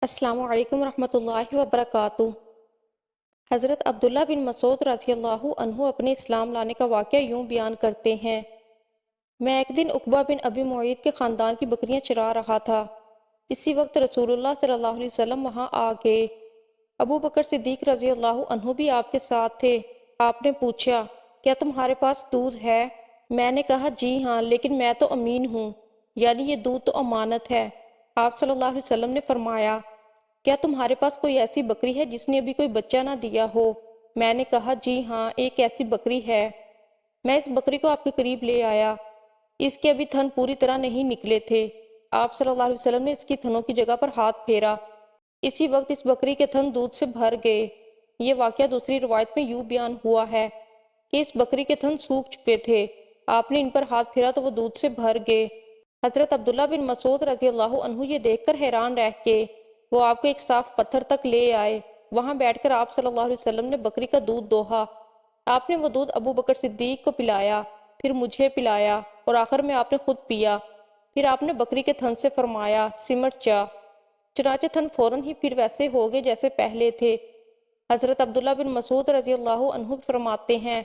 السلام علیکم ورحمۃ اللہ وبرکاتہ۔ حضرت عبداللہ بن مسعود رضی اللہ عنہ اپنے اسلام لانے کا واقعہ یوں بیان کرتے ہیں۔ میں ایک دن عقبہ بن ابی معیط کے خاندان کی بکریاں چرا رہا تھا۔ اسی وقت رسول اللہ صلی اللہ علیہ وسلم وہاں آ گئے۔ ابو بکر صدیق رضی اللہ عنہ بھی آپ کے ساتھ تھے۔ آپ نے پوچھا، کیا تمہارے پاس دودھ ہے؟ میں نے کہا، جی ہاں، لیکن میں تو امین ہوں، یعنی یہ دودھ تو امانت ہے۔ آپ صلی اللہ علیہ وسلم نے فرمایا، کیا تمہارے پاس کوئی ایسی بکری ہے جس نے ابھی کوئی بچہ نہ دیا ہو؟ میں نے کہا، جی ہاں، ایک ایسی بکری ہے۔ میں اس بکری کو آپ کے قریب لے آیا۔ اس کے ابھی تھن پوری طرح نہیں نکلے تھے۔ آپ صلی اللہ علیہ وسلم نے اس کی تھنوں کی جگہ پر ہاتھ پھیرا۔ اسی وقت اس بکری کے تھن دودھ سے بھر گئے۔ یہ واقعہ دوسری روایت میں یوں بیان ہوا ہے کہ اس بکری کے تھن سوکھ چکے تھے۔ آپ نے ان پر ہاتھ پھیرا تو وہ دودھ سے بھر گئے۔ حضرت عبداللہ بن مسعود رضی اللہ عنہ یہ دیکھ کر حیران رہ گئے۔ وہ آپ کو ایک صاف پتھر تک لے آئے۔ وہاں بیٹھ کر آپ صلی اللہ علیہ وسلم نے بکری کا دودھ دوہا۔ آپ نے وہ دودھ ابو بکر صدیق کو پلایا، پھر مجھے پلایا، اور آخر میں آپ نے خود پیا۔ پھر آپ نے بکری کے تھن سے فرمایا، سمٹ جا۔ چنانچہ تھن فوراً ہی پھر ویسے ہو گئے جیسے پہلے تھے۔ حضرت عبداللہ بن مسعود رضی اللہ عنہ فرماتے ہیں،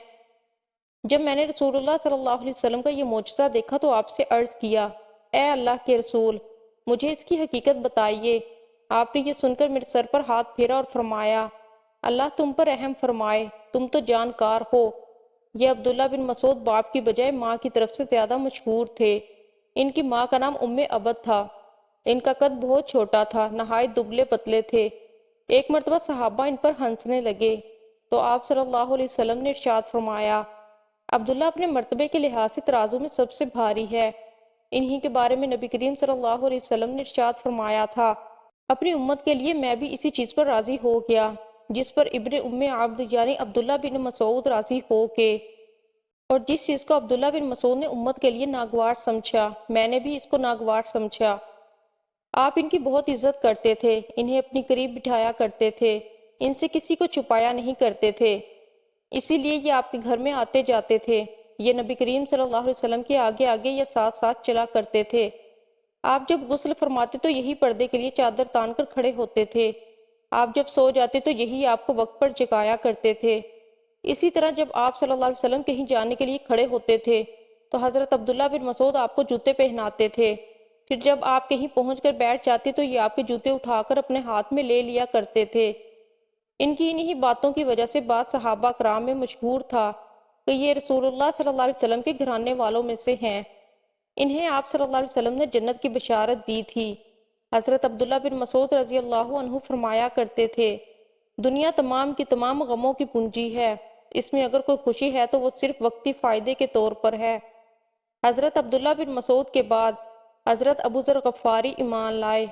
جب میں نے رسول اللہ صلی اللہ علیہ وسلم کا یہ معجزہ دیکھا تو آپ سے عرض کیا، اے اللہ کے رسول، مجھے اس کی حقیقت بتائیے۔ آپ نے یہ سن کر میرے سر پر ہاتھ پھیرا اور فرمایا، اللہ تم پر رحم فرمائے، تم تو جانکار ہو۔ یہ عبداللہ بن مسعود باپ کی بجائے ماں کی طرف سے زیادہ مشہور تھے۔ ان کی ماں کا نام عبد تھا۔ ان کا قد بہت چھوٹا تھا، نہایت دبلے پتلے تھے۔ ایک مرتبہ صحابہ ان پر ہنسنے لگے تو آپ صلی اللہ علیہ وسلم نے ارشاد فرمایا، عبداللہ اپنے مرتبے کے لحاظ سے ترازو میں سب سے بھاری ہے۔ انہی کے بارے میں نبی کریم صلی اللہ علیہ وسلم نے ارشاد فرمایا تھا، اپنی امت کے لیے میں بھی اسی چیز پر راضی ہو گیا جس پر ابن عبد یعنی عبداللہ بن مسعود راضی ہو گئے، اور جس چیز کو عبداللہ بن مسعود نے امت کے لیے ناگوار سمجھا، میں نے بھی اس کو ناگوار سمجھا۔ آپ ان کی بہت عزت کرتے تھے، انہیں اپنی قریب بٹھایا کرتے تھے، ان سے کسی کو چھپایا نہیں کرتے تھے، اسی لیے یہ آپ کے گھر میں آتے جاتے تھے۔ یہ نبی کریم صلی اللہ علیہ وسلم کے آگے آگے یا ساتھ ساتھ چلا کرتے تھے۔ آپ جب غسل فرماتے تو یہی پردے کے لیے چادر تان کر کھڑے ہوتے تھے۔ آپ جب سو جاتے تو یہی آپ کو وقت پر جگایا کرتے تھے۔ اسی طرح جب آپ صلی اللہ علیہ وسلم کہیں جانے کے لیے کھڑے ہوتے تھے تو حضرت عبداللہ بن مسعود آپ کو جوتے پہناتے تھے۔ پھر جب آپ کہیں پہنچ کر بیٹھ جاتے تو یہ آپ کے جوتے اٹھا کر اپنے ہاتھ میں لے لیا کرتے تھے۔ ان کی انہی باتوں کی وجہ سے بعض صحابہ کرام میں مشہور تھا کہ یہ رسول اللہ صلی اللہ علیہ وسلم کے گھرانے والوں میں سے ہیں۔ انہیں آپ صلی اللہ علیہ وسلم نے جنت کی بشارت دی تھی۔ حضرت عبداللہ بن مسعود رضی اللہ عنہ فرمایا کرتے تھے، دنیا تمام کی تمام غموں کی پونجی ہے، اس میں اگر کوئی خوشی ہے تو وہ صرف وقتی فائدے کے طور پر ہے۔ حضرت عبداللہ بن مسعود کے بعد حضرت ابو ذر غفاری ایمان لائے۔